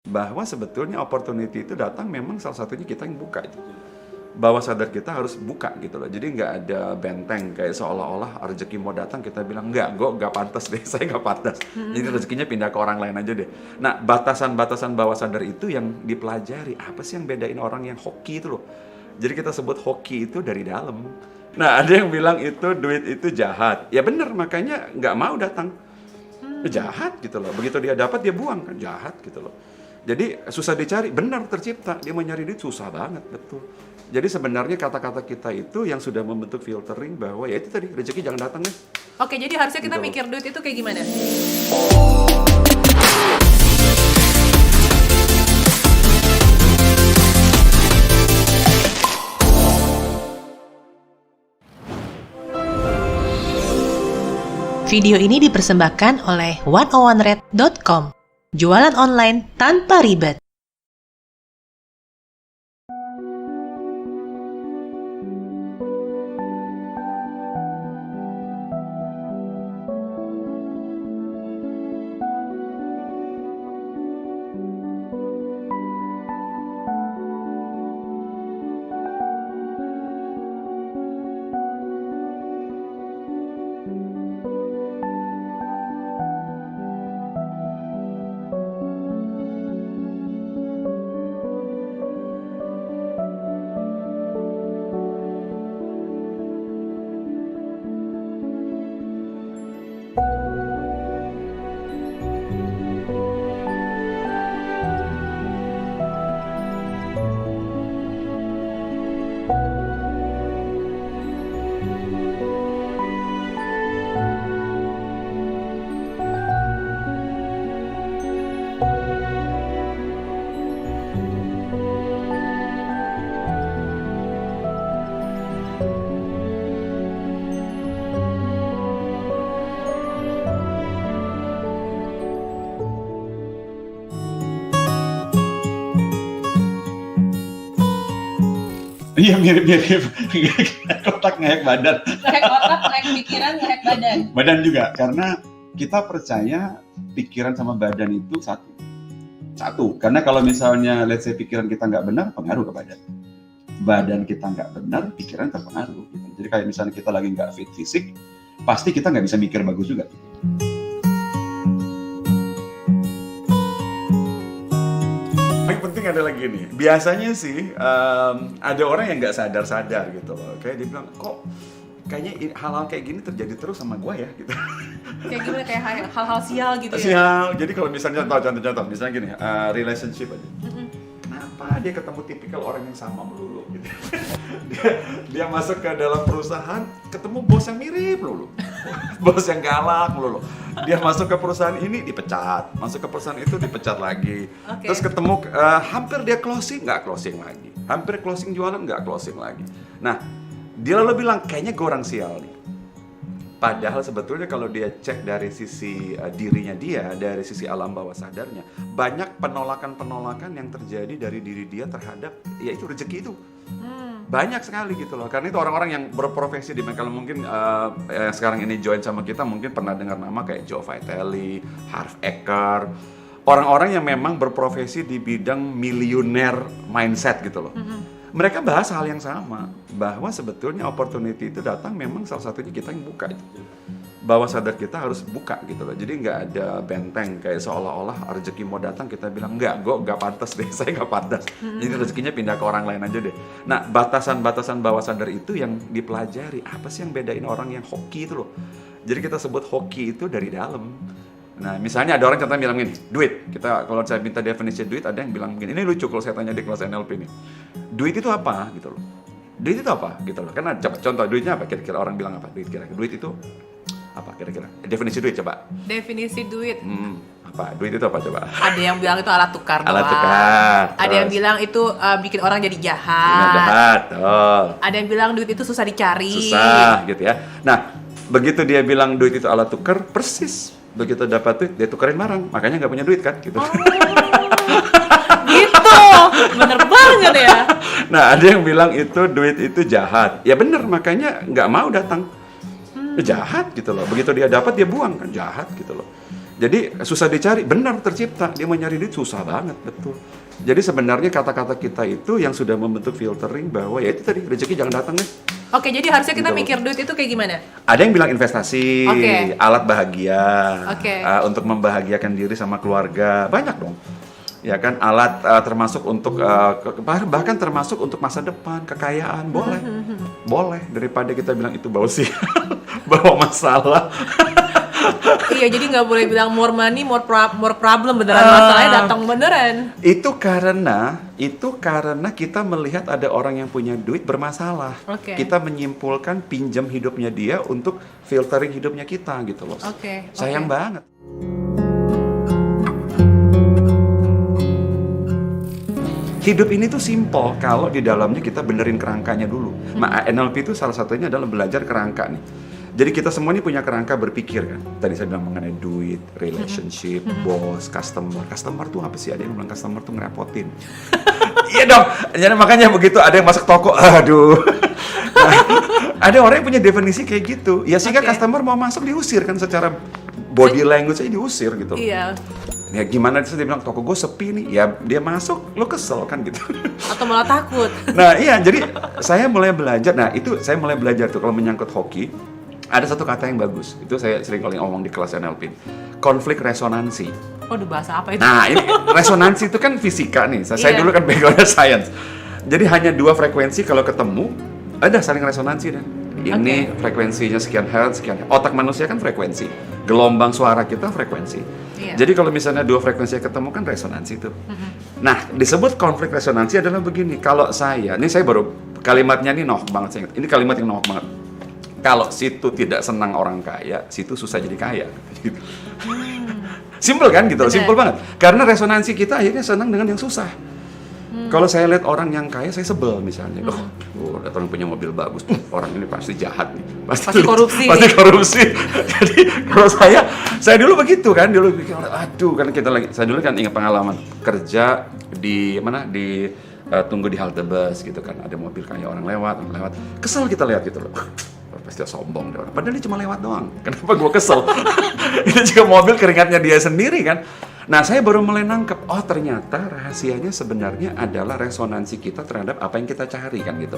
bahwa sebetulnya opportunity itu datang memang salah satunya kita yang buka itu. Bawah sadar kita harus buka gitu loh. Jadi nggak ada benteng kayak seolah-olah rezeki mau datang kita bilang gue nggak pantas deh, saya nggak pantas. Jadi rezekinya pindah ke orang lain aja deh. Nah batasan-batasan bawah sadar itu yang dipelajari. Apa sih yang bedain orang yang hoki itu loh? Jadi kita sebut hoki itu dari dalam. Nah ada yang bilang itu duit itu jahat. Ya bener, makanya nggak mau datang. Jahat gitu loh. Begitu dia dapat dia buang kan, jahat gitu loh. Jadi susah dicari, benar tercipta. Dia mau nyari duit susah banget, betul. Jadi sebenarnya kata-kata kita itu yang sudah membentuk filtering bahwa ya itu tadi, rezeki jangan datang deh. Oke, jadi harusnya kita Gitu. mikir duit itu kayak gimana? Video ini dipersembahkan oleh 101red.com. Jualan online tanpa ribet. Iya mirip-mirip, otak ngehek badan. Ngehek otak, ngehek pikiran, ngehek badan. Badan juga, karena kita percaya pikiran sama badan itu satu. Karena kalau misalnya let's say pikiran kita nggak benar, pengaruh ke badan. Badan kita nggak benar, pikiran terpengaruh. Gitu. Jadi kayak misalnya kita lagi nggak fit fisik, pasti kita nggak bisa mikir bagus juga. Yang penting adalah gini, biasanya sih ada orang yang nggak sadar gitu loh. Kayak dia bilang, kok kayaknya hal-hal kayak gini terjadi terus sama gue ya gitu. Kayak gimana, kayak hal-hal sial gitu ya? Sial. Jadi kalau misalnya contoh misalnya gini, relationship aja. Kenapa dia ketemu tipikal orang yang sama melulu gitu. dia masuk ke dalam perusahaan, ketemu bos yang mirip melulu. Bos yang galak melulu. Dia masuk ke perusahaan ini dipecat, masuk ke perusahaan itu dipecat lagi. Okay. Terus ketemu hampir dia closing, nggak closing lagi. Hampir closing jualan, nggak closing lagi. Nah, dia lalu bilang, kayaknya gue orang sial nih. Padahal sebetulnya kalau dia cek dari sisi dirinya dia, dari sisi alam bawah sadarnya, banyak penolakan-penolakan yang terjadi dari diri dia terhadap, yaitu rezeki itu. Banyak sekali gitu loh. Karena itu orang-orang yang berprofesi di kalau mungkin yang sekarang ini join sama kita mungkin pernah dengar nama kayak Joe Vitale, Harv Eker. Orang-orang yang memang berprofesi di bidang millionaire mindset gitu loh. Mereka bahas hal yang sama, bahwa sebetulnya opportunity itu datang memang salah satunya kita yang buka itu. Bawah sadar kita harus buka gitu loh. Jadi nggak ada benteng kayak seolah-olah rezeki mau datang kita bilang gue nggak pantas deh, saya nggak pantas. Jadi rezekinya pindah ke orang lain aja deh. Nah batasan-batasan bawah sadar itu yang dipelajari. Apa sih yang bedain orang yang hoki itu loh? Jadi kita sebut hoki itu dari dalam. Nah, misalnya ada orang contohnya bilang gini, duit. Kalau saya minta definisi duit, ada yang bilang begini. Ini lucu kalau saya tanya di kelas NLP nih. Duit itu apa gitu loh? Duit itu apa gitu loh? Karena contoh duitnya apa? Kira-kira orang bilang apa? Duit kira-kira. Duit itu apa kira-kira? Definisi duit coba. Definisi duit. Apa? Duit itu apa coba? Ada yang bilang itu alat tukar doang. Alat tukar. Ada yang bilang itu bikin orang jadi jahat. Jahat. Oh. Ada yang bilang duit itu susah dicari. Susah gitu ya. Nah, begitu dia bilang duit itu alat tukar, persis. Begitu dapat duit, dia tukerin barang. Makanya nggak punya duit kan gitu. Oh. Gitu. Bener banget ya. Nah, ada yang bilang itu duit itu jahat. Ya bener, makanya nggak mau datang. Jahat gitu loh. Begitu dia dapat dia buang kan, jahat gitu loh. Jadi susah dicari, benar tercipta. Dia mau nyari duit susah banget, betul. Jadi sebenarnya kata-kata kita itu yang sudah membentuk filtering bahwa ya itu tadi rezeki jangan datang deh. Oke, jadi harusnya kita Gitu. mikir duit itu kayak gimana? Ada yang bilang investasi, Oke. alat bahagia, Oke. untuk membahagiakan diri sama keluarga, banyak dong. Ya kan, alat termasuk untuk bahkan termasuk untuk masa depan, kekayaan, boleh. Boleh, daripada kita bilang itu bawa sial, bawa masalah. Iya, jadi nggak boleh bilang more money, more problem, beneran masalahnya datang beneran. Itu karena kita melihat ada orang yang punya duit bermasalah. Oke. Kita menyimpulkan pinjam hidupnya dia untuk filtering hidupnya kita gitu loh. Oke, Sayang oke. banget. Hidup ini tuh simple kalau di dalamnya kita benerin kerangkanya dulu. NLP itu salah satunya adalah belajar kerangka nih. Jadi kita semua ini punya kerangka berpikir kan. Tadi saya bilang mengenai duit, relationship, bos, customer. Customer tuh apa sih? Ada yang bilang customer tuh ngerepotin. Iya dong. Jadi makanya begitu ada yang masuk toko, aduh. Nah, ada orang yang punya definisi kayak gitu. Ya sehingga Oke. customer mau masuk diusir kan secara body language aja diusir gitu. Iya. Ya gimana dia bilang toko gue sepi nih. Ya dia masuk, lo kesel kan gitu. Atau malah takut. Nah iya, jadi saya mulai belajar. Nah itu saya mulai belajar tuh kalau menyangkut hoki. Ada satu kata yang bagus, itu saya sering kali ngomong di kelas NLP, konflik resonansi. Waduh, bahasa apa itu? Nah ini resonansi itu kan fisika nih, saya Iya. dulu kan backgroundnya science. Jadi hanya dua frekuensi kalau ketemu, ada saling resonansi dan ini frekuensinya sekian hertz, sekian hertz. Otak manusia kan frekuensi, gelombang suara kita frekuensi. Iya. Jadi kalau misalnya dua frekuensi ketemu kan resonansi itu. Nah disebut konflik resonansi adalah begini, kalau ini saya baru kalimatnya nih noh banget, saya ingat. Ini kalimat yang noh banget. Kalau situ tidak senang orang kaya, situ susah jadi kaya. Gitu. Simpel kan gitu, Benar. simpel banget. Karena resonansi kita akhirnya senang dengan yang susah. Kalau saya lihat orang yang kaya, saya sebel misalnya. Oh, datang punya mobil bagus. Orang ini pasti jahat nih. Pasti korupsi Pasti nih. korupsi. Jadi kalau saya dulu begitu kan, dulu pikir, aduh kan saya dulu kan ingat pengalaman kerja di mana tunggu di halte bus gitu kan, ada mobil kayak orang lewat, kesel kita lihat gitu loh. Pasti sombong deh orang. Padahal dia cuma lewat doang. Kenapa gue kesel? Itu juga mobil keringatnya dia sendiri kan. Nah saya baru mulai nangkep, oh ternyata rahasianya sebenarnya adalah resonansi kita terhadap apa yang kita cari kan gitu.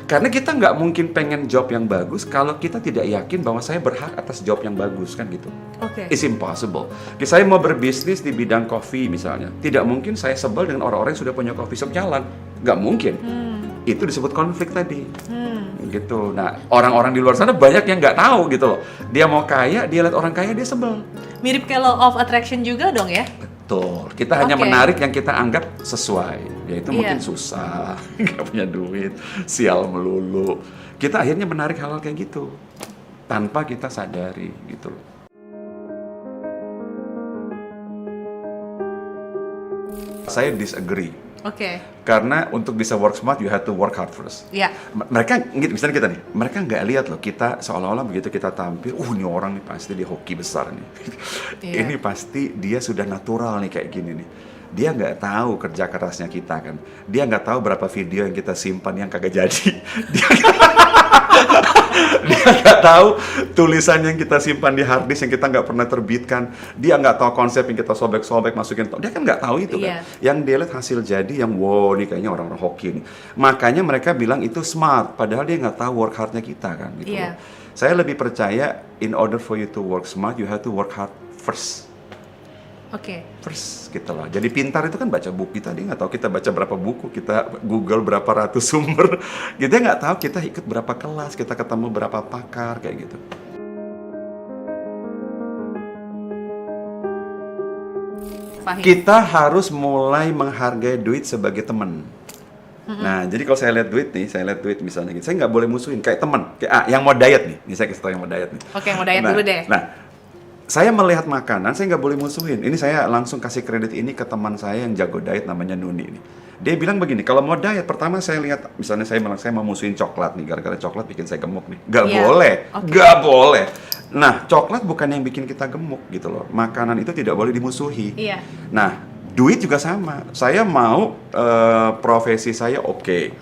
Karena kita nggak mungkin pengen job yang bagus kalau kita tidak yakin bahwa saya berhak atas job yang bagus kan gitu. Oke. It's impossible. Saya mau berbisnis di bidang kopi misalnya, tidak mungkin saya sebel dengan orang-orang yang sudah punya coffee shop jalan. Nggak mungkin. Itu disebut konflik tadi. Gitu. Nah, orang-orang di luar sana banyak yang nggak tahu gitu loh. Dia mau kaya, dia lihat orang kaya, dia sebel. Mirip kayak law of attraction juga dong ya? Betul. Kita hanya Oke. menarik yang kita anggap sesuai. Yaitu mungkin Iya. susah, nggak punya duit, sial melulu. Kita akhirnya menarik hal-hal kayak gitu. Tanpa kita sadari gitu loh. Saya disagree. Oke. Karena untuk bisa work smart, you have to work hard first. Iya. Mereka, misalnya kita nih, mereka nggak lihat loh kita seolah-olah begitu kita tampil, ini orang nih pasti dia hoki besar nih. Iya. Ini pasti dia sudah natural nih kayak gini nih. Dia nggak tahu kerja kerasnya kita kan. Dia nggak tahu berapa video yang kita simpan yang kagak jadi. Dia nggak tahu tulisan yang kita simpan di hard disk yang kita nggak pernah terbitkan. Dia nggak tahu konsep yang kita sobek-sobek masukin. Dia kan nggak tahu itu kan. Iya. Yang dia lihat hasil jadi yang wow nih kayaknya orang-orang hoki nih. Makanya mereka bilang itu smart. Padahal dia nggak tahu work hardnya kita kan. Gitu Iya. loh. Saya lebih percaya in order for you to work smart, you have to work hard first. Oke. First gitu loh. Jadi pintar itu kan baca buku. Kita dia nggak tahu kita baca berapa buku, kita Google berapa ratus sumber. Kita nggak tahu kita ikut berapa kelas, kita ketemu berapa pakar kayak gitu. Fahim. Kita harus mulai menghargai duit sebagai teman. Nah, jadi kalau saya lihat duit nih, saya lihat duit misalnya gitu, saya nggak boleh musuhin kayak teman. Kayak yang mau diet nih, saya kasih tahu yang mau diet nih. Oke, mau diet dulu deh. Nah, saya melihat makanan, saya nggak boleh musuhin. Ini saya langsung kasih kredit ini ke teman saya yang jago diet, namanya Nuni nih. Dia bilang begini, kalau mau diet, pertama saya lihat, misalnya saya bilang, saya mau musuhin coklat nih, gara-gara coklat bikin saya gemuk nih. Nggak Iya. boleh, Oke. nggak boleh. Nah, coklat bukan yang bikin kita gemuk gitu loh. Makanan itu tidak boleh dimusuhi. Iya. Nah, Duit juga sama. Saya mau profesi saya oke.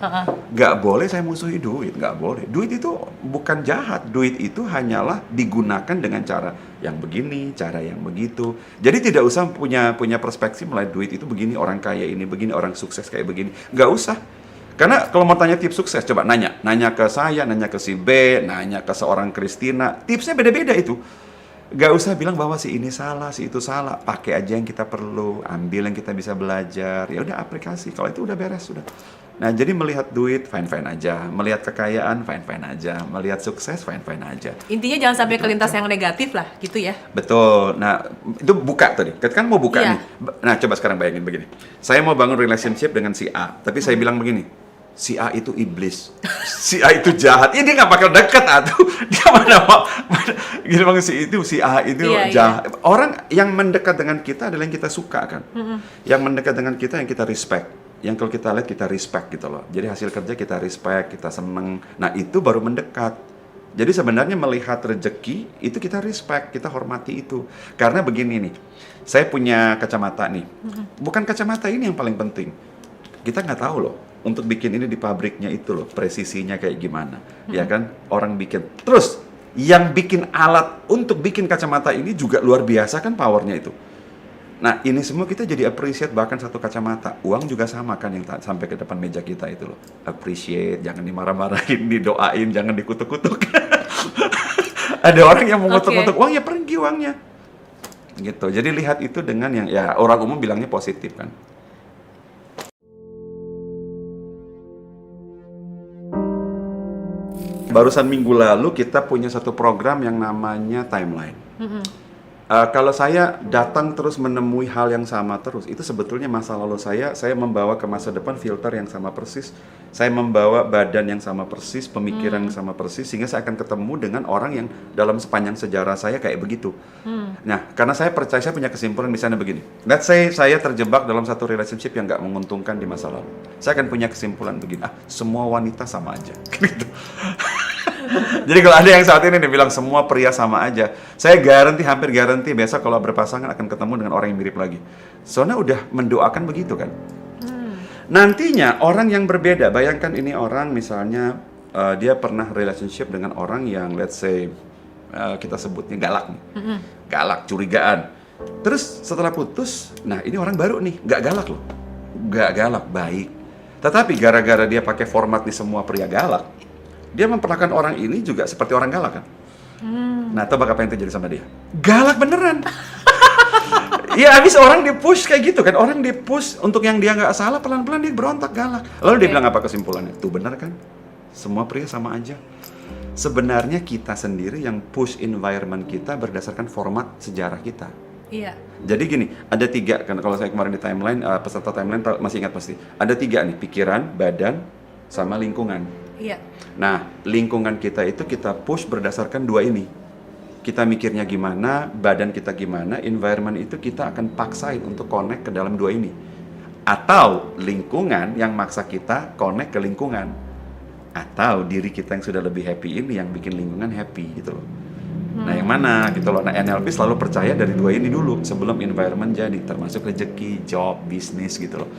Nggak boleh saya musuhi duit, nggak boleh. Duit itu bukan jahat. Duit itu hanyalah digunakan dengan cara yang begini, cara yang begitu. Jadi tidak usah punya perspektif melihat duit itu begini, orang kaya ini begini, orang sukses kayak begini. Nggak usah. Karena kalau mau tanya tips sukses, coba nanya ke saya, nanya ke si B, nanya ke seorang Christina. Tipsnya beda-beda itu. Gak usah bilang bahwa si ini salah, si itu salah. Pakai aja yang kita perlu, ambil yang kita bisa belajar. Ya udah aplikasi. Kalau itu udah beres sudah. Nah, jadi melihat duit fine-fine aja, melihat kekayaan fine-fine aja, melihat sukses fine-fine aja. Intinya jangan sampai kelintas yang negatif lah, gitu ya. Betul. Nah, itu buka tadi. Kan mau buka nih. Nah, coba sekarang bayangin begini. Saya mau bangun relationship dengan si A, tapi saya bilang begini. Si A itu iblis, si A itu jahat. Dia nggak bakal deket atuh. Dia mana gini bang, si A itu jahat. Orang yang mendekat dengan kita adalah yang kita suka kan. Yang mendekat dengan kita yang kita respect. Yang kalau kita lihat kita respect gitu loh. Jadi hasil kerja kita respect, kita seneng. Nah itu baru mendekat. Jadi sebenarnya melihat rezeki itu kita respect, kita hormati itu. Karena begini nih, saya punya kacamata nih. Bukan kacamata ini yang paling penting. Kita nggak tahu loh. Untuk bikin ini di pabriknya itu loh, presisinya kayak gimana, ya kan? Orang bikin. Terus, yang bikin alat untuk bikin kacamata ini juga luar biasa kan powernya itu. Nah, ini semua kita jadi appreciate bahkan satu kacamata. Uang juga sama kan yang sampai ke depan meja kita itu loh. Appreciate, jangan dimarah-marahin, didoain, jangan dikutuk-kutuk. Ada orang yang mau ngutuk-ngutuk uang, ya pergi uangnya. Gitu. Jadi lihat itu dengan yang, ya orang umum bilangnya positif kan. Barusan minggu lalu kita punya satu program yang namanya timeline. Kalau saya datang terus menemui hal yang sama terus, itu sebetulnya masa lalu saya membawa ke masa depan filter yang sama persis. Saya membawa badan yang sama persis, pemikiran yang sama persis, sehingga saya akan ketemu dengan orang yang dalam sepanjang sejarah saya kayak begitu. Nah, karena saya percaya, saya punya kesimpulan misalnya begini. Let's say saya terjebak dalam satu relationship yang nggak menguntungkan di masa lalu. Saya akan punya kesimpulan begini, semua wanita sama aja. Gitu. Jadi kalau ada yang saat ini bilang semua pria sama aja, saya hampir garanti besok kalau berpasangan akan ketemu dengan orang yang mirip lagi. Soalnya udah mendoakan begitu kan. Nantinya orang yang berbeda, bayangkan ini orang misalnya dia pernah relationship dengan orang yang let's say kita sebutnya galak nih. Galak, curigaan. Terus setelah putus, nah ini orang baru nih, nggak galak loh. Nggak galak, baik. Tetapi gara-gara dia pakai format di semua pria galak, dia memperlakukan orang ini juga seperti orang galak kan. Nah, tebak apa yang terjadi sama dia? Galak beneran. Ya habis orang di-push kayak gitu kan. Orang di-push untuk yang dia nggak salah, pelan-pelan dia berontak galak. Lalu dia bilang apa kesimpulannya? Tuh bener kan? Semua pria sama aja. Sebenarnya kita sendiri yang push environment kita berdasarkan format sejarah kita. Iya. Jadi gini, ada 3 kan kalau saya kemarin di timeline, peserta timeline masih ingat pasti. Ada 3 nih, pikiran, badan, sama lingkungan. Iya. Nah, lingkungan kita itu kita push berdasarkan 2 ini. Kita mikirnya gimana, badan kita gimana, environment itu kita akan paksain untuk connect ke dalam 2 ini. Atau lingkungan yang maksa kita connect ke lingkungan. Atau diri kita yang sudah lebih happy ini yang bikin lingkungan happy gitu loh. Nah, yang mana gitu loh. Nah, NLP selalu percaya dari 2 ini dulu sebelum environment jadi, termasuk rezeki, job, bisnis gitu loh.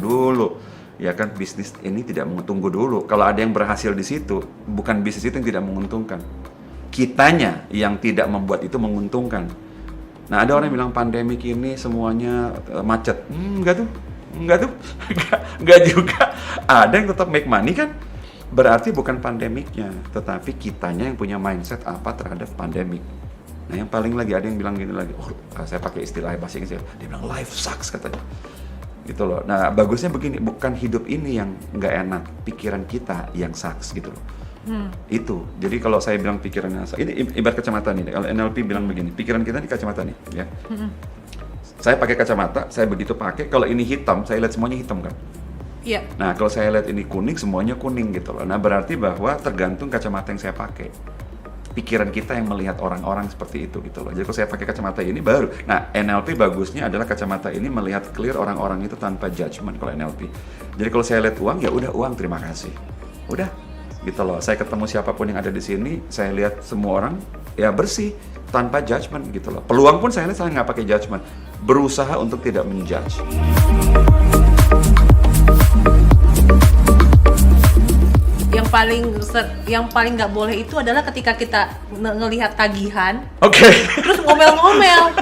Dulu ya kan, bisnis ini tidak tunggu dulu. Kalau ada yang berhasil di situ, bukan bisnis itu yang tidak menguntungkan, kitanya yang tidak membuat itu menguntungkan. Nah, ada orang yang bilang pandemik ini semuanya macet. Enggak juga. Ada yang tetap make money kan. Berarti bukan pandemiknya, tetapi kitanya yang punya mindset apa terhadap pandemik. Nah, yang paling lagi ada yang bilang gini lagi, saya pakai istilah bahasa Inggris, dia bilang life sucks katanya. Gitu loh. Nah, bagusnya begini, bukan hidup ini yang nggak enak, pikiran kita yang sucks gitu loh. Itu. Jadi kalau saya bilang pikirannya sucks, ini ibarat kacamata nih. Kalau NLP bilang begini, pikiran kita ini kacamata nih, ya. Saya pakai kacamata, saya begitu pakai, kalau ini hitam, saya lihat semuanya hitam kan. Iya. Nah, kalau saya lihat ini kuning, semuanya kuning gitu loh. Nah, berarti bahwa tergantung kacamata yang saya pakai. Pikiran kita yang melihat orang-orang seperti itu gitu loh. Jadi kalau saya pakai kacamata ini baru. Nah, NLP bagusnya adalah kacamata ini melihat clear orang-orang itu tanpa judgement kalau NLP. Jadi kalau saya lihat uang, ya udah uang, terima kasih. Udah, gitu loh. Saya ketemu siapapun yang ada di sini, saya lihat semua orang ya bersih, tanpa judgement gitu loh. Peluang pun saya lihat saya nggak pakai judgement, berusaha untuk tidak menjudge. Yang paling nggak boleh itu adalah ketika kita ngelihat tagihan, Oke. terus ngomel-ngomel.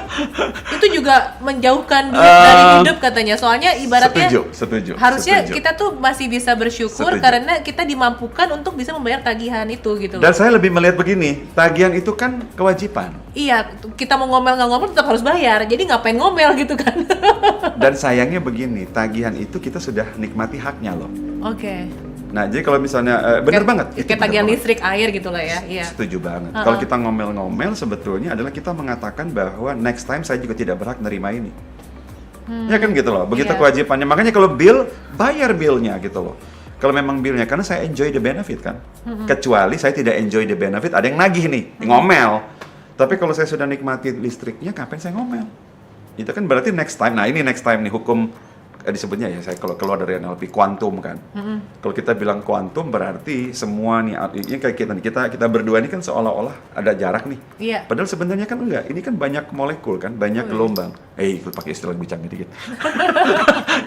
Itu juga menjauhkan duit dari hidup katanya. Soalnya ibaratnya Setuju. harusnya setuju. kita tuh masih bisa bersyukur Setuju. karena kita dimampukan untuk bisa membayar tagihan itu gitu loh. Dan saya lebih melihat begini, tagihan itu kan kewajiban. Iya, kita mau ngomel nggak ngomel tetap harus bayar. Jadi ngapain ngomel gitu kan? Dan sayangnya begini, tagihan itu kita sudah nikmati haknya loh. Oke. Nah, jadi kalau misalnya bener banget. itu Kayak bener tagihan banget. listrik, air gitu lah ya. Iya. Setuju banget. Kalau kita ngomel-ngomel sebetulnya adalah kita mengatakan bahwa next time saya juga tidak berhak nerima ini. Ya kan gitu loh. Begitu Iya. kewajibannya. Makanya kalau bill, bayar billnya gitu loh. Kalau memang billnya, karena saya enjoy the benefit kan. Kecuali saya tidak enjoy the benefit, ada yang nagih nih, ngomel. Tapi kalau saya sudah nikmati listriknya, kapan saya ngomel? Itu kan berarti next time. Nah ini next time nih hukum disebutnya ya, saya kalau keluar dari NLP kuantum kan. Kalau kita bilang kuantum berarti semua nih, ini kayak kita berdua ini kan seolah-olah ada jarak nih. Iya. Padahal sebenarnya kan enggak. Ini kan banyak molekul kan, banyak gelombang. Ikut pakai istilah lebih canggih dikit.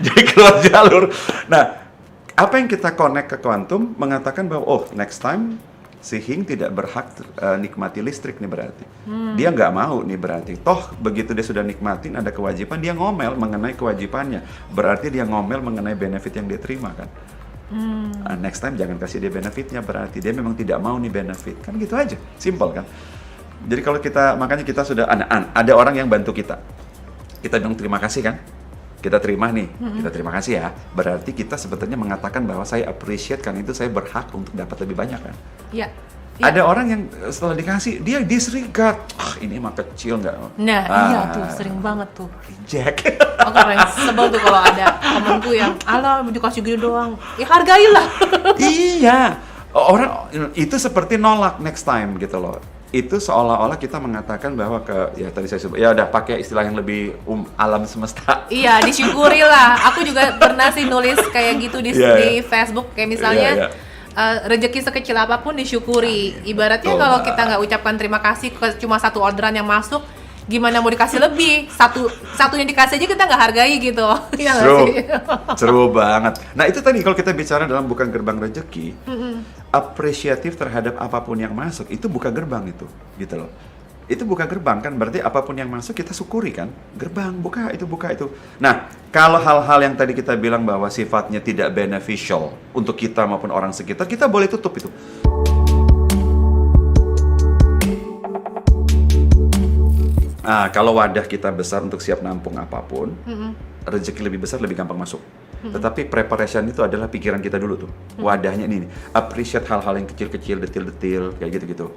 Jadi keluar jalur. Nah, apa yang kita connect ke kuantum mengatakan bahwa next time si Hing tidak berhak nikmati listrik nih berarti. Dia nggak mau nih berarti. Toh begitu dia sudah nikmatin ada kewajiban, dia ngomel mengenai kewajibannya. Berarti dia ngomel mengenai benefit yang dia terima kan. Next time jangan kasih dia benefitnya, berarti dia memang tidak mau nih benefit. Kan gitu aja, simple kan. Jadi kalau makanya kita sudah ada orang yang bantu kita. Kita bilang terima kasih kan. Kita terima nih, kita terima kasih ya. Berarti kita sebetulnya mengatakan bahwa saya appreciate karena itu saya berhak untuk dapat lebih banyak kan. Iya. Ada orang yang setelah dikasih, dia disregard. Ini mah kecil nggak? Nah, iya tuh, sering banget tuh. Reject. Aku paling sebel tuh kalau ada temenku yang, alah dikasih gini doang. Ya hargailah. Iya. Orang itu seperti nolak next time gitu loh. Itu seolah-olah kita mengatakan bahwa ya tadi saya sebut, ya udah pakai istilah yang lebih alam semesta. Iya, disyukuri lah. Aku juga pernah sih nulis kayak gitu di Facebook. Kayak misalnya, rezeki sekecil apapun disyukuri. Ibaratnya betul, kalau Mbak. kita nggak ucapkan terima kasih ke cuma satu orderan yang masuk, gimana mau dikasih lebih? Satunya dikasih aja kita nggak hargai gitu. Iya nggak Seru, sih? seru banget. Nah itu tadi kalau kita bicara dalam bukan gerbang rezeki, apresiatif terhadap apapun yang masuk itu buka gerbang itu, gitu loh. Itu buka gerbang kan, berarti apapun yang masuk kita syukuri kan. Gerbang, buka itu. Nah, kalau hal-hal yang tadi kita bilang bahwa sifatnya tidak beneficial untuk kita maupun orang sekitar, kita boleh tutup itu. Nah, kalau wadah kita besar untuk siap nampung apapun, rezeki lebih besar lebih gampang masuk. Tetapi preparation itu adalah pikiran kita dulu tuh. Wadahnya ini, appreciate hal-hal yang kecil-kecil, detil-detil, kayak gitu-gitu.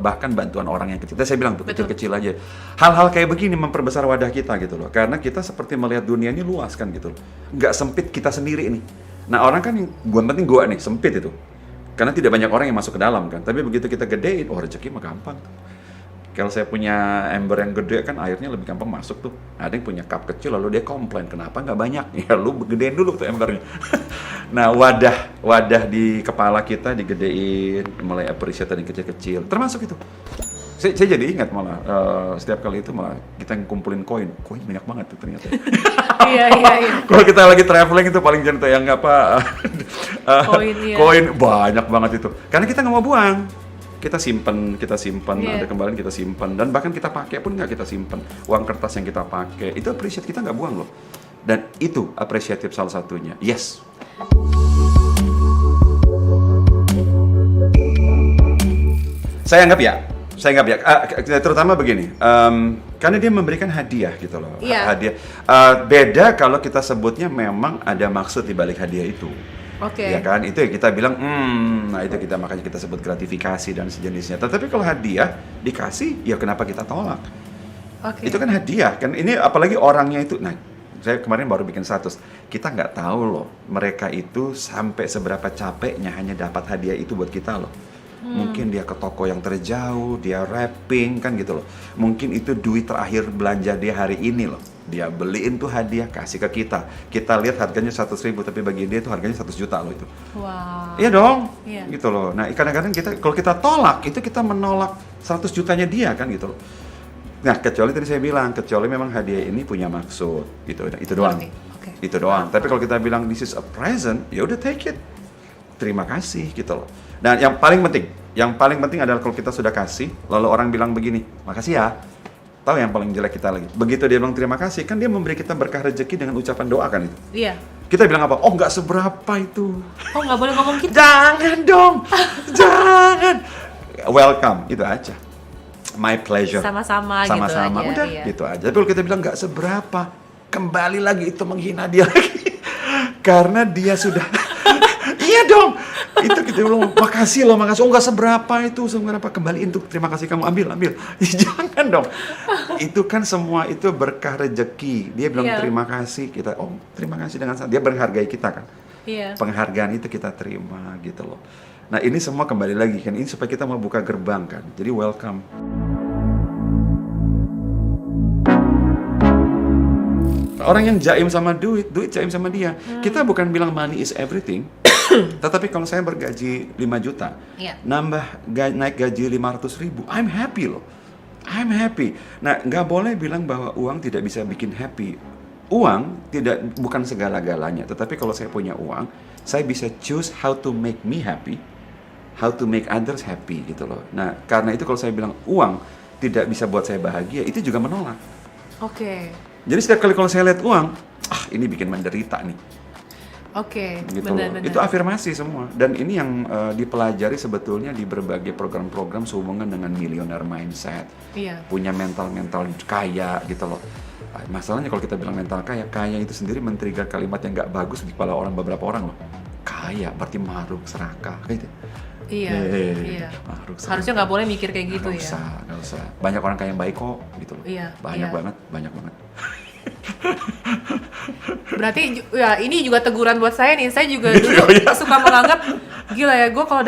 Bahkan bantuan orang yang kecil. Tadi saya bilang tuh, kecil-kecil aja. Hal-hal kayak begini memperbesar wadah kita gitu loh. Karena kita seperti melihat dunia ini luas kan gitu loh. Nggak sempit kita sendiri nih. Nah orang kan yang penting gua nih, sempit itu. Karena tidak banyak orang yang masuk ke dalam kan. Tapi begitu kita gedein, rezeki mah gampang. Kalau saya punya ember yang gede kan airnya lebih gampang masuk tuh. Ada yang punya cup kecil lalu dia komplain kenapa nggak banyak. Ya lu gedein dulu tuh embernya. Nah wadah di kepala kita digedein, mulai appreciate yang kecil-kecil. Termasuk itu. Saya jadi ingat malah setiap kali itu malah kita ngumpulin koin banyak banget tuh ternyata. Iya. Kalau kita lagi traveling itu paling jangan yang apa Koin, iya. koin banyak banget itu. Karena kita nggak mau buang. Kita simpen, ada kembali kita simpen, dan bahkan kita pakai pun nggak kita simpen. Uang kertas yang kita pakai, itu appreciate kita nggak buang loh. Dan itu apresiatif salah satunya. Yes. Saya anggap ya, terutama begini, karena dia memberikan hadiah gitu loh. Iya. Hadiah. Beda kalau kita sebutnya memang ada maksud di balik hadiah itu. Oke. Ya kan, itu ya kita bilang, nah itu makanya kita sebut gratifikasi dan sejenisnya. Tetapi kalau hadiah dikasih, ya kenapa kita tolak? Oke. Itu kan hadiah, kan ini apalagi orangnya itu. Nah, saya kemarin baru bikin status, kita nggak tahu loh, mereka itu sampai seberapa capeknya hanya dapat hadiah itu buat kita loh. Mungkin dia ke toko yang terjauh, dia wrapping kan gitu loh. Mungkin itu duit terakhir belanja dia hari ini loh. Dia beliin tuh hadiah, kasih ke kita. Kita lihat harganya 100.000, tapi bagi dia itu harganya 100 juta loh itu. Wow. Iya dong, Iya. gitu loh. Nah kadang-kadang kalau kita tolak, itu kita menolak 100 jutanya dia kan gitu loh. Nah kecuali tadi saya bilang, kecuali memang hadiah ini punya maksud, gitu. Itu doang. Oke. Itu doang. Tapi kalau kita bilang this is a present, ya udah take it. Terima kasih gitu loh. Dan yang paling penting adalah kalau kita sudah kasih, lalu orang bilang begini, makasih ya. Tahu yang paling jelek kita lagi? Begitu dia bilang terima kasih, kan dia memberi kita berkah rezeki dengan ucapan doa kan itu. Iya. Kita bilang apa? Oh nggak seberapa itu. Oh nggak boleh ngomong gitu. Jangan dong, jangan. Welcome, itu aja. My pleasure. Sama-sama gitu aja, udah iya. gitu aja. Tapi kalau kita bilang nggak seberapa, kembali lagi itu menghina dia lagi. Karena dia sudah, iya dong. Itu kita bilang, makasih loh, makasih. Oh nggak seberapa itu, seberapa. Kembaliin tuh, terima kasih kamu, ambil. Jangan dong. Itu kan semua itu berkah rezeki. Dia bilang Iya. terima kasih, kita, oh terima kasih dengan dia menghargai kita kan. Iya. Penghargaan itu kita terima gitu loh. Nah ini semua kembali lagi kan, ini supaya kita mau buka gerbang kan, jadi welcome. Orang yang jaim sama duit jaim sama dia. Kita bukan bilang money is everything, tetapi kalau saya bergaji 5 juta, Iya. naik gaji 500.000, I'm happy loh. I'm happy. Nah nggak boleh bilang bahwa uang tidak bisa bikin happy. Uang bukan segala-galanya, tetapi kalau saya punya uang, saya bisa choose how to make me happy, how to make others happy gitu loh. Nah, karena itu kalau saya bilang uang tidak bisa buat saya bahagia, itu juga menolak. Oke. Jadi setiap kali kalau saya lihat uang, ini bikin menderita nih. Oke. Gitu Benar-benar. loh. Itu afirmasi semua. Dan ini yang dipelajari sebetulnya di berbagai program-program sehubungan dengan millionaire mindset. Iya. Punya mental kaya gitu loh. Masalahnya kalau kita bilang mental kaya itu sendiri men-trigger kalimat yang nggak bagus di kepala beberapa orang loh. Kaya berarti maruk, serakah, kayak gitu. Iya. Iya. Maruk, serakah. Harusnya nggak boleh mikir kayak gitu ya. Nggak usah. Banyak orang kaya yang baik kok, gitu loh. Iya, Banyak iya. banget. Berarti ya ini juga teguran buat saya nih. Saya juga dulu suka menganggap gila ya, gue kalau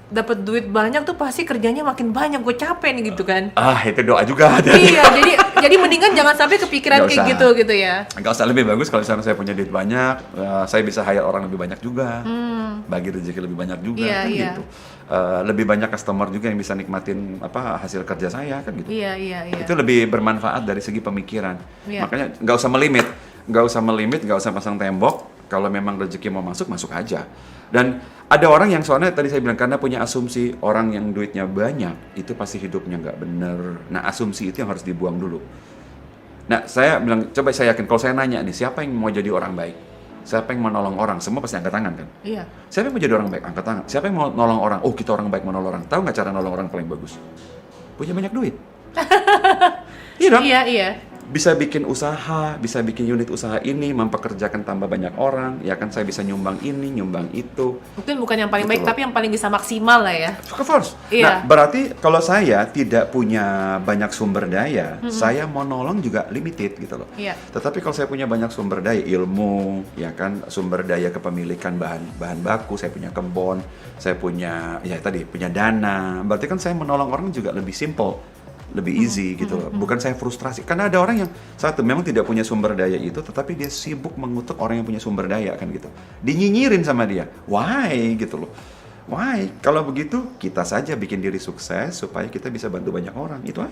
dapet duit banyak tuh pasti kerjanya makin banyak, gue capek nih gitu kan. Itu doa juga. Iya, jadi mendingan jangan sampai kepikiran Nggak kayak usah. gitu ya. Nggak usah, lebih bagus kalau misalnya saya punya duit banyak, saya bisa hire orang lebih banyak juga, bagi rezeki lebih banyak juga, Iya, kan iya. gitu. Lebih banyak customer juga yang bisa nikmatin hasil kerja saya kan gitu. Iya. Itu lebih bermanfaat dari segi pemikiran. Iya. Makanya nggak usah melimit, nggak usah pasang tembok. Kalau memang rezeki mau masuk aja. Dan ada orang yang soalnya tadi saya bilang karena punya asumsi orang yang duitnya banyak itu pasti hidupnya nggak bener. Nah asumsi itu yang harus dibuang dulu. Nah saya bilang coba saya yakin kalau saya nanya nih siapa yang mau jadi orang baik, siapa yang mau nolong orang, semua pasti angkat tangan kan. Iya. Siapa yang mau jadi orang baik, angkat tangan. Siapa yang mau nolong orang, oh kita orang baik mau nolong orang. Tahu nggak cara nolong orang paling bagus? Punya banyak duit. Iya dong. Iya. Bisa bikin usaha, bisa bikin unit usaha ini, mempekerjakan tambah banyak orang, ya kan saya bisa nyumbang ini, nyumbang itu. Mungkin bukan yang paling Gitu baik, loh. tapi yang paling bisa maksimal lah ya. Of course. Iya. Nah, berarti kalau saya tidak punya banyak sumber daya, saya mau nolong juga limited gitu loh. Iya. Tetapi kalau saya punya banyak sumber daya, ilmu, ya kan, sumber daya kepemilikan bahan baku, saya punya kebun, saya punya, punya dana, berarti kan saya menolong orang juga lebih simple. Lebih easy gitu loh. Bukan saya frustrasi. Karena ada orang yang satu memang tidak punya sumber daya itu, tetapi dia sibuk mengutuk orang yang punya sumber daya kan gitu. Dinyinyirin sama dia. Why gitu loh. Why? Kalau begitu kita saja bikin diri sukses supaya kita bisa bantu banyak orang. Itu aja.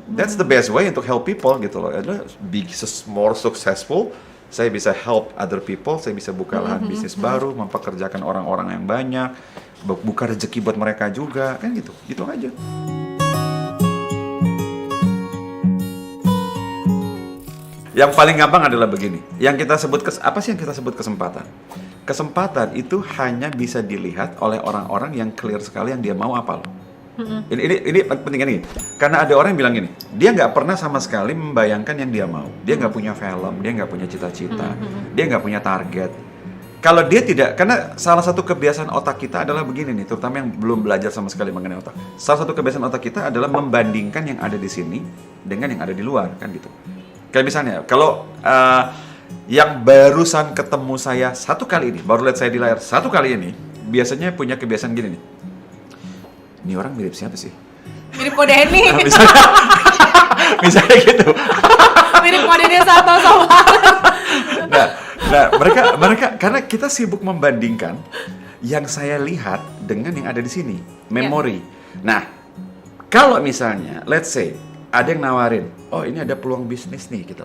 That's the best way untuk help people gitu loh. Adalah be more successful. Saya bisa help other people. Saya bisa buka lahan bisnis baru, mempekerjakan orang-orang yang banyak, buka rezeki buat mereka juga kan gitu. Gitu aja. Yang paling gampang adalah begini. Yang kita sebut apa sih yang kita sebut kesempatan? Kesempatan itu hanya bisa dilihat oleh orang-orang yang clear sekali yang dia mau apa loh. Ini penting ini. Karena ada orang yang bilang gini, dia nggak pernah sama sekali membayangkan yang dia mau. Dia nggak punya film, dia nggak punya cita-cita, dia nggak punya target. Kalau dia tidak, karena salah satu kebiasaan otak kita adalah begini nih, terutama yang belum belajar sama sekali mengenai otak. Salah satu kebiasaan otak kita adalah membandingkan yang ada di sini dengan yang ada di luar, kan gitu. Kayak misalnya, kalau yang barusan ketemu saya satu kali ini, baru lihat saya di layar satu kali ini, biasanya punya kebiasaan gini nih. Ini orang mirip siapa sih? Mirip Kode Eni. Misalnya gitu. Mirip Kode satu sama. Nah, mereka karena kita sibuk membandingkan yang saya lihat dengan yang ada di sini, memori. Nah, kalau misalnya, let's say, ada yang nawarin, oh ini ada peluang bisnis nih gitu.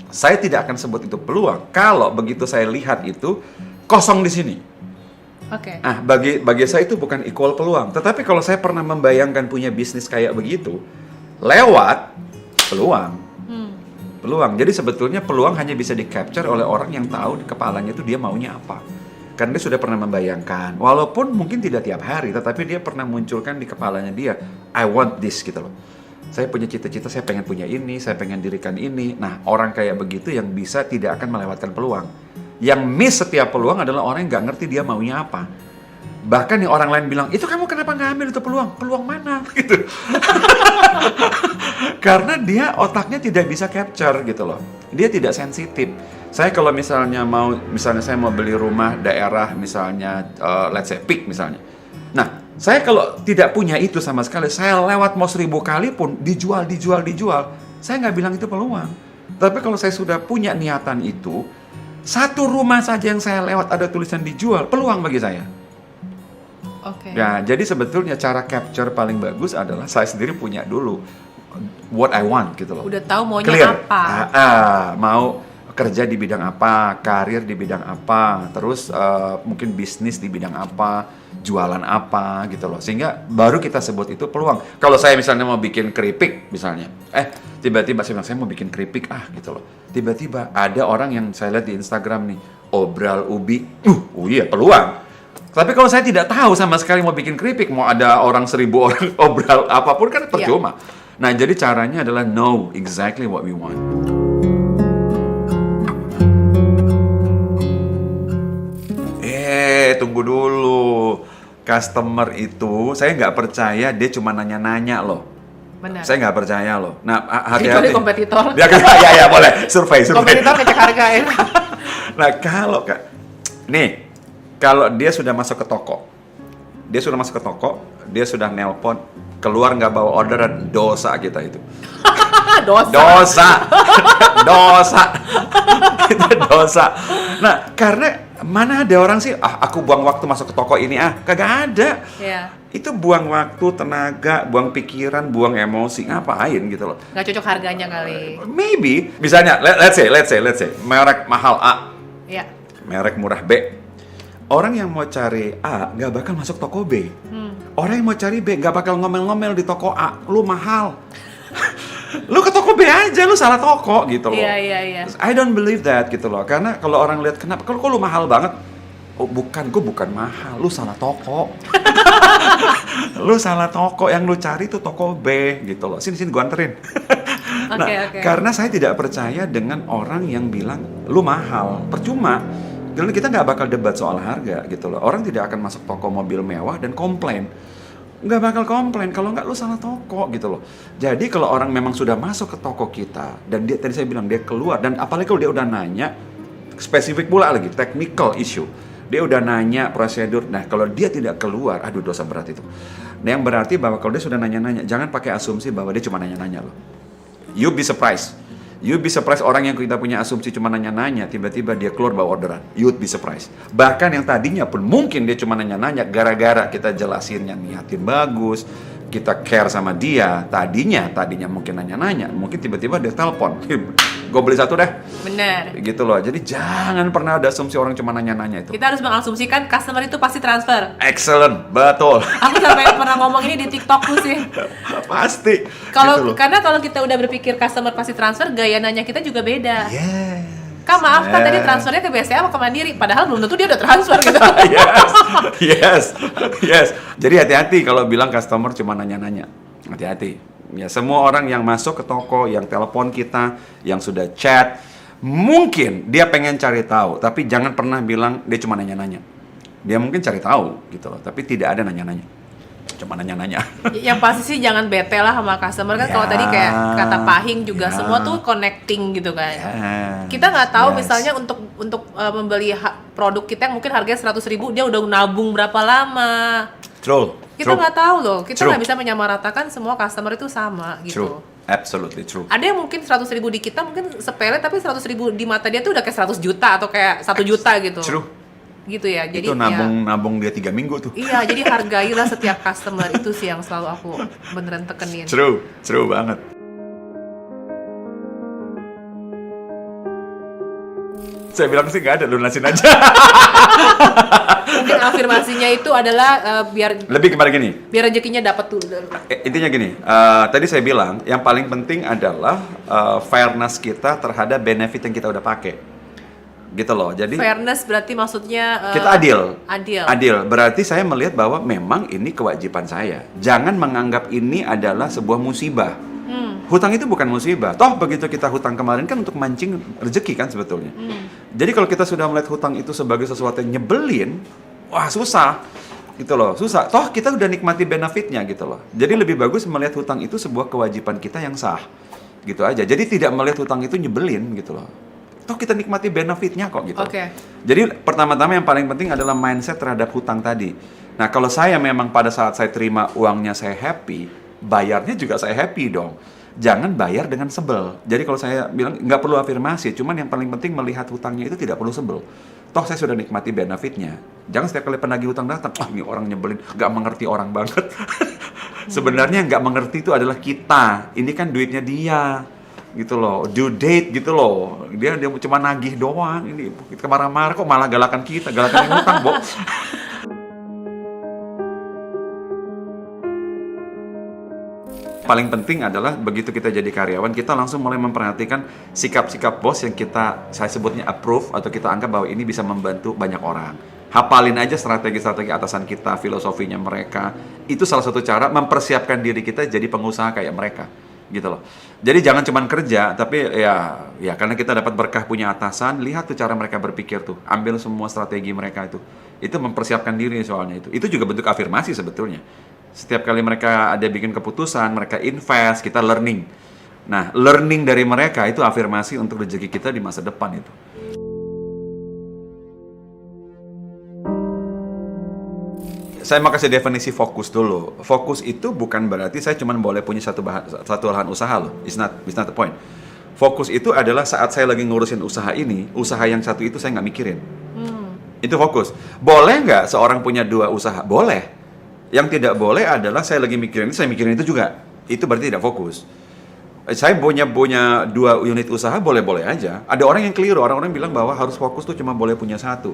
Saya tidak akan sebut itu peluang. Kalau begitu saya lihat itu kosong di sini. Oke. Ah, bagi saya itu bukan equal peluang. Tetapi kalau saya pernah membayangkan punya bisnis kayak begitu, lewat peluang. Peluang. Jadi sebetulnya peluang hanya bisa di-capture oleh orang yang tahu di kepalanya itu dia maunya apa. Karena dia sudah pernah membayangkan. Walaupun mungkin tidak tiap hari, tetapi dia pernah munculkan di kepalanya dia, I want this gitu loh. Saya punya cita-cita, saya pengen punya ini, saya pengen dirikan ini. Nah, orang kayak begitu yang bisa tidak akan melewatkan peluang. Yang miss setiap peluang adalah orang yang nggak ngerti dia maunya apa. Bahkan yang orang lain bilang, itu kamu kenapa nggak ambil itu peluang? Peluang mana? Gitu. Karena dia otaknya tidak bisa capture gitu loh. Dia tidak sensitif. Saya kalau misalnya saya mau beli rumah daerah misalnya, let's say Peak misalnya. Nah, saya kalau tidak punya itu sama sekali, saya lewat mau 1000 kali pun dijual, saya nggak bilang itu peluang. Tapi kalau saya sudah punya niatan itu, satu rumah saja yang saya lewat ada tulisan dijual, peluang bagi saya. Oke. Nah, jadi sebetulnya cara capture paling bagus adalah saya sendiri punya dulu what I want gitu loh. Udah tahu maunya Clear. apa. Mau kerja di bidang apa, karir di bidang apa, terus mungkin bisnis di bidang apa, jualan apa gitu loh. Sehingga baru kita sebut itu peluang. Kalau saya misalnya mau bikin keripik misalnya, tiba-tiba saya bilang saya mau bikin keripik gitu loh. Tiba-tiba ada orang yang saya lihat di Instagram nih, obral ubi, oh iya peluang. Tapi kalau saya tidak tahu sama sekali mau bikin keripik, mau ada orang 1000 orang obral apapun kan percuma. Nah, jadi caranya adalah know exactly what we want. Tunggu dulu. Customer itu, saya nggak percaya dia cuma nanya-nanya loh. Benar. Saya nggak percaya loh. Nah, Kecuali hati-hati. kompetitor. Ya boleh. Survei. Kompetitor ngecek harga ya. Nah, kalau dia sudah masuk ke toko, dia sudah nelpon, keluar nggak bawa orderan, dosa kita itu. Dosa. Itu dosa. Nah, karena mana ada orang sih, aku buang waktu masuk ke toko ini, kagak ada. Iya. Itu buang waktu, tenaga, buang pikiran, buang emosi, ngapain gitu loh. Nggak cocok harganya kali. Maybe, misalnya, let's say, merek mahal A, Iya. merek murah B. Orang yang mau cari A nggak bakal masuk toko B. Orang yang mau cari B nggak bakal ngomel-ngomel di toko A. Lu mahal. Lu ke toko B aja, lu salah toko gitu loh. Iya. I don't believe that gitu loh. Karena kalau orang lihat kenapa, kok lu mahal banget? Oh bukan, gue bukan mahal. Lu salah toko. Lu salah toko. Yang lu cari tuh toko B gitu loh. Sini gue anterin. Oke. Karena saya tidak percaya dengan orang yang bilang lu mahal. Percuma. Karena kita nggak bakal debat soal harga gitu loh. Orang tidak akan masuk toko mobil mewah dan komplain. Nggak bakal komplain kalau nggak lu salah toko gitu loh. Jadi kalau orang memang sudah masuk ke toko kita dan dia tadi saya bilang dia keluar, dan apalagi kalau dia udah nanya spesifik pula lagi technical issue, dia udah nanya prosedur. Nah kalau dia tidak keluar, aduh dosa berat itu. Nah yang berarti bahwa kalau dia sudah nanya-nanya, jangan pakai asumsi bahwa dia cuma nanya-nanya loh. You be surprised orang yang kita punya asumsi cuma nanya-nanya, tiba-tiba dia keluar bawa orderan. You'd be surprised. Bahkan yang tadinya pun mungkin dia cuma nanya-nanya, gara-gara kita jelasin yang niatin bagus, kita care sama dia, tadinya mungkin nanya-nanya, mungkin tiba-tiba dia telepon, gue beli satu deh. Benar. Gitu loh, jadi jangan pernah ada asumsi orang cuma nanya-nanya itu. Kita harus mengasumsikan customer itu pasti transfer. Excellent, betul. Aku sampai pernah ngomong ini di TikTokku sih. Pasti. Kalau gitu karena kalau kita udah berpikir customer pasti transfer, gaya nanya kita juga beda. Yes. Maaf kan tadi transfernya ke BCA atau ke Mandiri, padahal belum tentu dia udah transfer gitu. Yes. Jadi hati-hati kalau bilang customer cuma nanya-nanya. Hati-hati. Ya, semua orang yang masuk ke toko, yang telepon kita, yang sudah chat, mungkin dia pengen cari tahu, tapi jangan pernah bilang dia cuma nanya-nanya. Dia mungkin cari tahu gitu loh, tapi tidak ada nanya-nanya. Cuma nanya-nanya. Yang pasti sih jangan bete lah sama customer kan. Kalau tadi kayak kata Pahing juga semua tuh connecting gitu kan. Kita nggak tahu misalnya untuk membeli produk kita yang mungkin harganya 100.000, dia udah nabung berapa lama. True. Kita nggak tahu loh. Kita nggak bisa menyamaratakan semua customer itu sama gitu. True. Absolutely true. Ada yang mungkin 100.000 di kita mungkin sepele, tapi 100.000 di mata dia tuh udah kayak 100 juta atau kayak 1 juta gitu. True. Gitu ya. Jadi Itu nabung dia 3 minggu tuh. Iya, jadi hargailah setiap customer. Itu sih yang selalu aku beneran tekenin. True banget. Saya bilang sih nggak ada, lunasin aja. Mungkin afirmasinya itu adalah biar Lebih kepada gini. biar rezekinya dapat dulu. Intinya gini, tadi saya bilang yang paling penting adalah fairness kita terhadap benefit yang kita udah pakai, gitu loh. Jadi Fairness berarti maksudnya kita adil. Adil. Berarti saya melihat bahwa memang ini kewajiban saya. Jangan menganggap ini adalah sebuah musibah. Hutang itu bukan musibah. Toh begitu kita hutang kemarin kan untuk mancing rezeki kan sebetulnya. Jadi kalau kita sudah melihat hutang itu sebagai sesuatu yang nyebelin, wah susah. Gitu loh, susah. Toh kita udah nikmati benefitnya gitu loh. Jadi lebih bagus melihat hutang itu sebuah kewajiban kita yang sah. Gitu aja. Jadi tidak melihat hutang itu nyebelin gitu loh. Toh kita nikmati benefitnya kok gitu. Oke. Jadi pertama-tama yang paling penting adalah mindset terhadap hutang tadi. Nah kalau saya memang pada saat saya terima uangnya saya happy, bayarnya juga saya happy dong. Jangan bayar dengan sebel. Jadi kalau saya bilang nggak perlu afirmasi, cuman yang paling penting melihat hutangnya itu tidak perlu sebel. Toh saya sudah nikmati benefitnya. Jangan setiap kali penagih hutang datang, ini orang nyebelin, nggak mengerti orang banget. Sebenarnya nggak mengerti itu adalah kita. Ini kan duitnya dia, gitu loh. Due date gitu loh. Dia cuma nagih doang. Ini kita marah-marah kok malah galakan kita, galakan yang hutang, Bo. Paling penting adalah begitu kita jadi karyawan, kita langsung mulai memperhatikan sikap-sikap bos yang saya sebutnya approve atau kita anggap bahwa ini bisa membantu banyak orang. Hafalin aja strategi-strategi atasan kita, filosofinya mereka. Itu salah satu cara mempersiapkan diri kita jadi pengusaha kayak mereka, gitu loh. Jadi jangan cuma kerja, tapi ya karena kita dapat berkah punya atasan, lihat tuh cara mereka berpikir tuh, ambil semua strategi mereka itu. Itu mempersiapkan diri soalnya itu. Itu juga bentuk afirmasi sebetulnya. Setiap kali mereka ada bikin keputusan, mereka invest, kita learning. Nah, learning dari mereka itu afirmasi untuk rezeki kita di masa depan itu. Saya mau kasih definisi fokus dulu. Fokus itu bukan berarti saya cuma boleh punya satu lahan usaha loh. It's not the point. Fokus itu adalah saat saya lagi ngurusin usaha ini, usaha yang satu itu saya nggak mikirin. Itu fokus. Boleh nggak seorang punya 2 usaha? Boleh. Yang tidak boleh adalah saya lagi mikirin ini, saya mikirin itu juga. Itu berarti tidak fokus. Saya punya 2 unit usaha, boleh-boleh aja. Ada orang yang keliru, orang-orang bilang bahwa harus fokus tuh cuma boleh punya 1.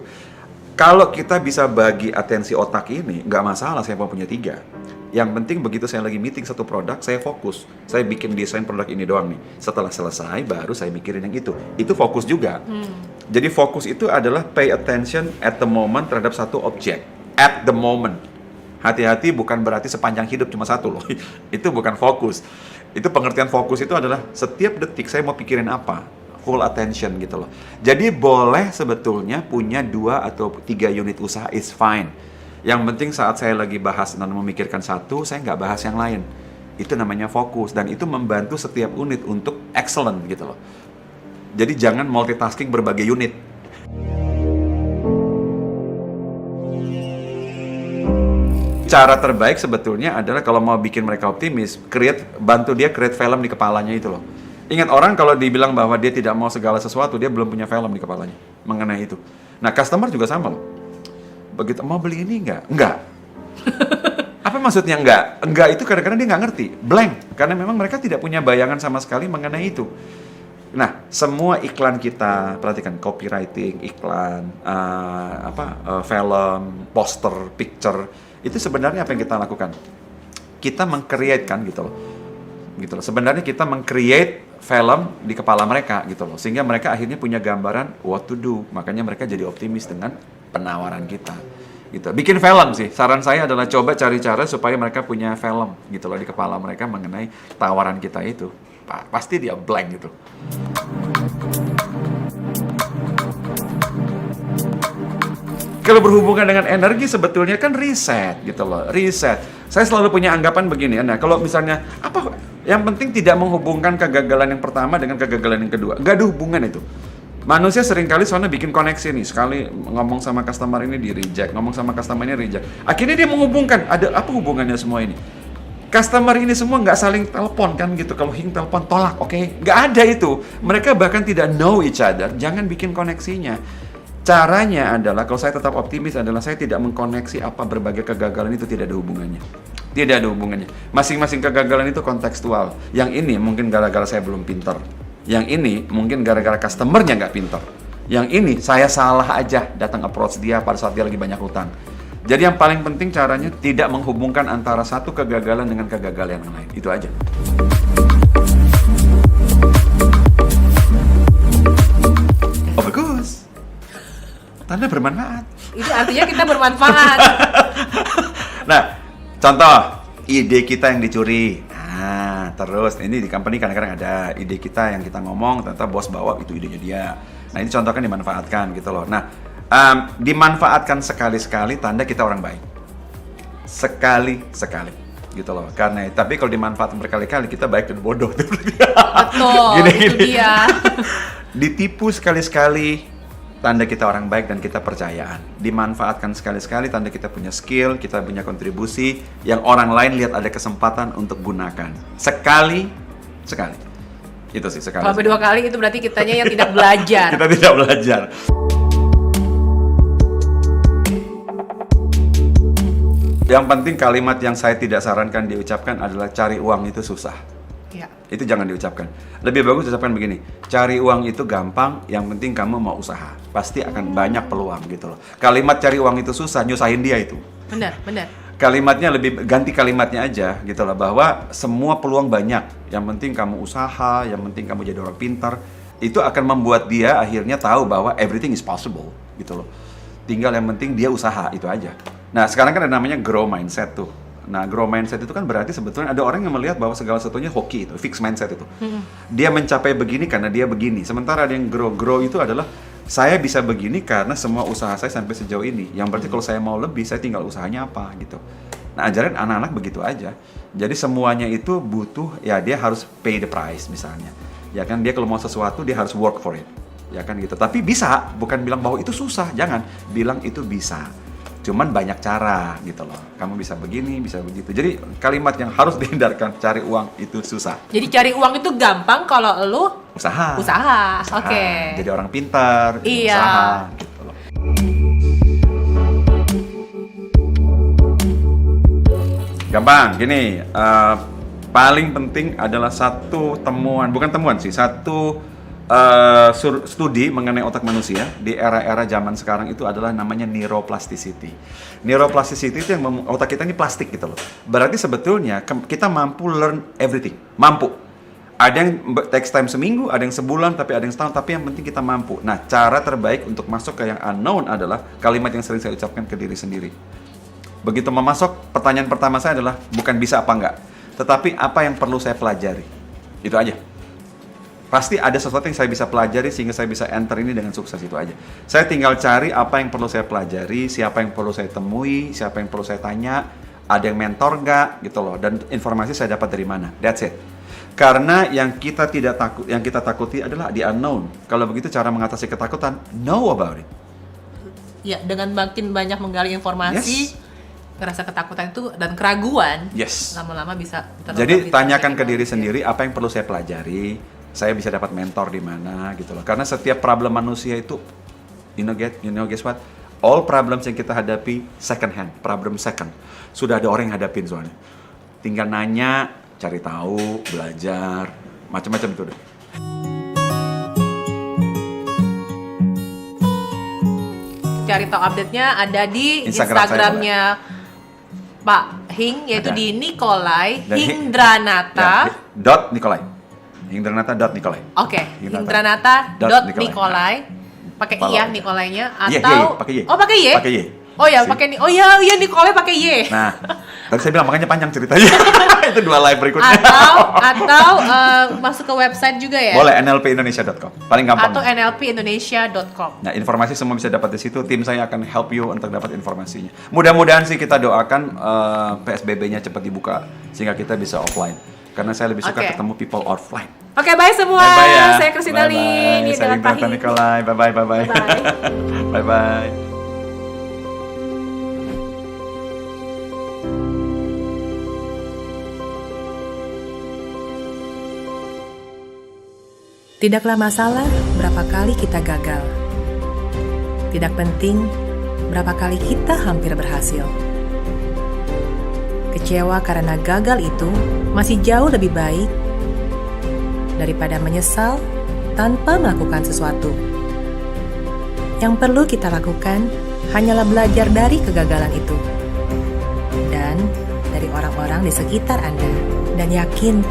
Kalau kita bisa bagi atensi otak ini, nggak masalah saya mau punya 3. Yang penting begitu saya lagi meeting satu produk, saya fokus. Saya bikin desain produk ini doang nih. Setelah selesai, baru saya mikirin yang itu. Itu fokus juga. Jadi fokus itu adalah pay attention at the moment terhadap satu objek. At the moment. Hati-hati bukan berarti sepanjang hidup cuma 1 loh. Itu bukan fokus. Itu pengertian fokus itu adalah setiap detik saya mau pikirin apa. Full attention gitu loh. Jadi boleh sebetulnya punya 2 atau 3 unit usaha is fine. Yang penting saat saya lagi bahas dan memikirkan 1, saya nggak bahas yang lain. Itu namanya fokus. Dan itu membantu setiap unit untuk excellent gitu loh. Jadi jangan multitasking berbagai unit. Cara terbaik sebetulnya adalah kalau mau bikin mereka optimis, bantu dia create film di kepalanya itu loh. Ingat orang kalau dibilang bahwa dia tidak mau segala sesuatu, dia belum punya film di kepalanya mengenai itu. Nah, customer juga sama loh. Begitu mau beli ini enggak. Apa maksudnya enggak? Enggak itu kadang-kadang dia nggak ngerti, blank, karena memang mereka tidak punya bayangan sama sekali mengenai itu. Nah, semua iklan kita, perhatikan copywriting, iklan, film, poster, picture, itu sebenarnya apa yang kita lakukan? Kita meng-create kan gitu loh. Sebenarnya kita meng-create film di kepala mereka gitu loh. Sehingga mereka akhirnya punya gambaran what to do. Makanya mereka jadi optimis dengan penawaran kita. Gitu. Bikin film sih. Saran saya adalah coba cari cara supaya mereka punya film gitu loh di kepala mereka mengenai tawaran kita itu. Pasti dia blank gitu. Kalau berhubungan dengan energi sebetulnya kan riset gitu loh, riset. Saya selalu punya anggapan begini, nah kalau misalnya apa yang penting tidak menghubungkan kegagalan yang pertama dengan kegagalan yang kedua, nggak ada hubungan itu. Manusia seringkali soalnya bikin koneksi nih, sekali ngomong sama customer ini di reject, ngomong sama customer ini reject. Akhirnya dia menghubungkan, ada apa hubungannya semua ini? Customer ini semua nggak saling telepon kan gitu. Kalau Hing telepon tolak, oke? Nggak ada itu. Mereka bahkan tidak know each other. Jangan bikin koneksinya. Caranya adalah, kalau saya tetap optimis adalah saya tidak mengkoneksi apa berbagai kegagalan itu tidak ada hubungannya. Tidak ada hubungannya. Masing-masing kegagalan itu kontekstual. Yang ini mungkin gara-gara saya belum pinter. Yang ini mungkin gara-gara customernya nggak pinter. Yang ini saya salah aja datang approach dia pada saat dia lagi banyak utang. Jadi yang paling penting caranya tidak menghubungkan antara satu kegagalan dengan kegagalan yang lain. Itu aja. Oh bagus. Tanda bermanfaat. Itu artinya kita bermanfaat. Nah, contoh ide kita yang dicuri. Nah, terus ini di company kadang-kadang ada ide kita yang kita ngomong, ternyata bos bawa itu idenya dia. Nah, ini contoh kan dimanfaatkan gitu loh. Nah, dimanfaatkan sekali-sekali tanda kita orang baik. Sekali-sekali gitu loh. Karena tapi kalau dimanfaatkan berkali-kali kita baik dan bodoh. Betul, itu dia. Ditipu sekali-sekali tanda kita orang baik dan kita percayaan. Dimanfaatkan sekali-sekali tanda kita punya skill, kita punya kontribusi yang orang lain lihat ada kesempatan untuk gunakan. Sekali. Itu sih sekali. Kalau sampai 2 kali itu berarti kitanya yang tidak belajar. Kita tidak belajar. Yang penting kalimat yang saya tidak sarankan diucapkan adalah cari uang itu susah. Ya. Itu jangan diucapkan. Lebih bagus ucapkan begini, cari uang itu gampang, yang penting kamu mau usaha. Pasti akan banyak peluang gitu loh. Kalimat cari uang itu susah, nyusahin dia itu. Benar. Kalimatnya ganti kalimatnya aja gitu loh, bahwa semua peluang banyak. Yang penting kamu usaha, yang penting kamu jadi orang pintar. Itu akan membuat dia akhirnya tahu bahwa everything is possible gitu loh. Tinggal yang penting dia usaha, itu aja. Nah, sekarang kan ada namanya grow mindset tuh. Nah, grow mindset itu kan berarti sebetulnya ada orang yang melihat bahwa segala sesuatunya hoki itu, fixed mindset itu. Dia mencapai begini karena dia begini. Sementara ada yang grow itu adalah saya bisa begini karena semua usaha saya sampai sejauh ini. Yang berarti kalau saya mau lebih, saya tinggal usahanya apa gitu. Nah, ajaran anak-anak begitu aja. Jadi semuanya itu butuh, ya dia harus pay the price misalnya. Ya kan, dia kalau mau sesuatu dia harus work for it. Ya kan gitu. Tapi bisa, bukan bilang bahwa itu susah, jangan. Bilang itu bisa. Cuman banyak cara gitu loh. Kamu bisa begini, bisa begitu. Jadi kalimat yang harus dihindarkan, cari uang itu susah. Jadi cari uang itu gampang kalau lu Usaha. Oke. Jadi orang pintar, Iya. usaha gitu loh. Gampang, gini. Paling penting adalah satu temuan, bukan temuan sih, satu studi mengenai otak manusia di era-era zaman sekarang itu adalah namanya neuroplasticity. Neuroplasticity itu yang otak kita ini plastik gitu loh. Berarti sebetulnya kita mampu learn everything. Mampu. Ada yang takes time seminggu, ada yang sebulan, tapi ada yang setahun, tapi yang penting kita mampu. Nah, cara terbaik untuk masuk ke yang unknown adalah kalimat yang sering saya ucapkan ke diri sendiri. Begitu memasuk, pertanyaan pertama saya adalah bukan bisa apa enggak, tetapi apa yang perlu saya pelajari. Itu aja. Pasti ada sesuatu yang saya bisa pelajari sehingga saya bisa enter ini dengan sukses, itu aja. Saya tinggal cari apa yang perlu saya pelajari, siapa yang perlu saya temui, siapa yang perlu saya tanya, ada yang mentor nggak gitu loh, dan informasi saya dapat dari mana. That's it. Karena yang kita tidak takut, yang kita takuti adalah the unknown. Kalau begitu cara mengatasi ketakutan, know about it. Ya, dengan makin banyak menggali informasi, ngerasa ketakutan itu dan keraguan, lama-lama bisa terlalu. Jadi tanyakan ke diri sendiri apa yang perlu saya pelajari. Saya bisa dapat mentor di mana gitu loh. Karena setiap problem manusia itu you know guess what? All problems yang kita hadapi second hand, problem second. Sudah ada orang yang hadapin soalnya. Tinggal nanya, cari tahu, belajar, macam-macam itu deh. Cari tahu update-nya ada di Instagram Instagramnya Pak Hing, yaitu ada. di Nikolai Dan Hingdranata. Dot Nikolai. Hingdranata.Nikolai. Oke, Hingdranata.Nikolai. Pakai I ya Nikolainya atau pakai Y. Oh, pakai Y? Pakai Y. Oh ya, pakai iya Nikolai pakai Y. Nah, tadi saya bilang makanya panjang ceritanya. Itu 2 live berikutnya. Atau masuk ke website juga ya? Boleh, nlpindonesia.com. Paling gampang. Atau nlpindonesia.com. Nah, informasi semua bisa dapat di situ. Tim saya akan help you untuk dapat informasinya. Mudah-mudahan sih kita doakan PSBB-nya cepat dibuka sehingga kita bisa offline. Karena saya lebih suka ketemu people offline. Oke, bye semua. Bye-bye ya. Saya Kristina Lee. Ini dengan Pak Hing. Nikolai. Bye-bye. Bye-bye. Tidaklah masalah berapa kali kita gagal. Tidak penting berapa kali kita hampir berhasil. Kecewa karena gagal itu masih jauh lebih baik daripada menyesal tanpa melakukan sesuatu. Yang perlu kita lakukan hanyalah belajar dari kegagalan itu dan dari orang-orang di sekitar Anda, dan yakin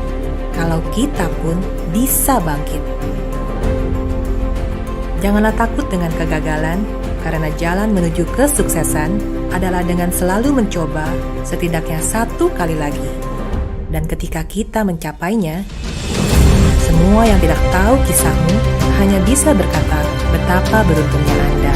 kalau kita pun bisa bangkit. Janganlah takut dengan kegagalan, karena jalan menuju kesuksesan adalah dengan selalu mencoba setidaknya 1 kali lagi. Dan ketika kita mencapainya, semua yang tidak tahu kisahmu hanya bisa berkata betapa beruntungnya Anda.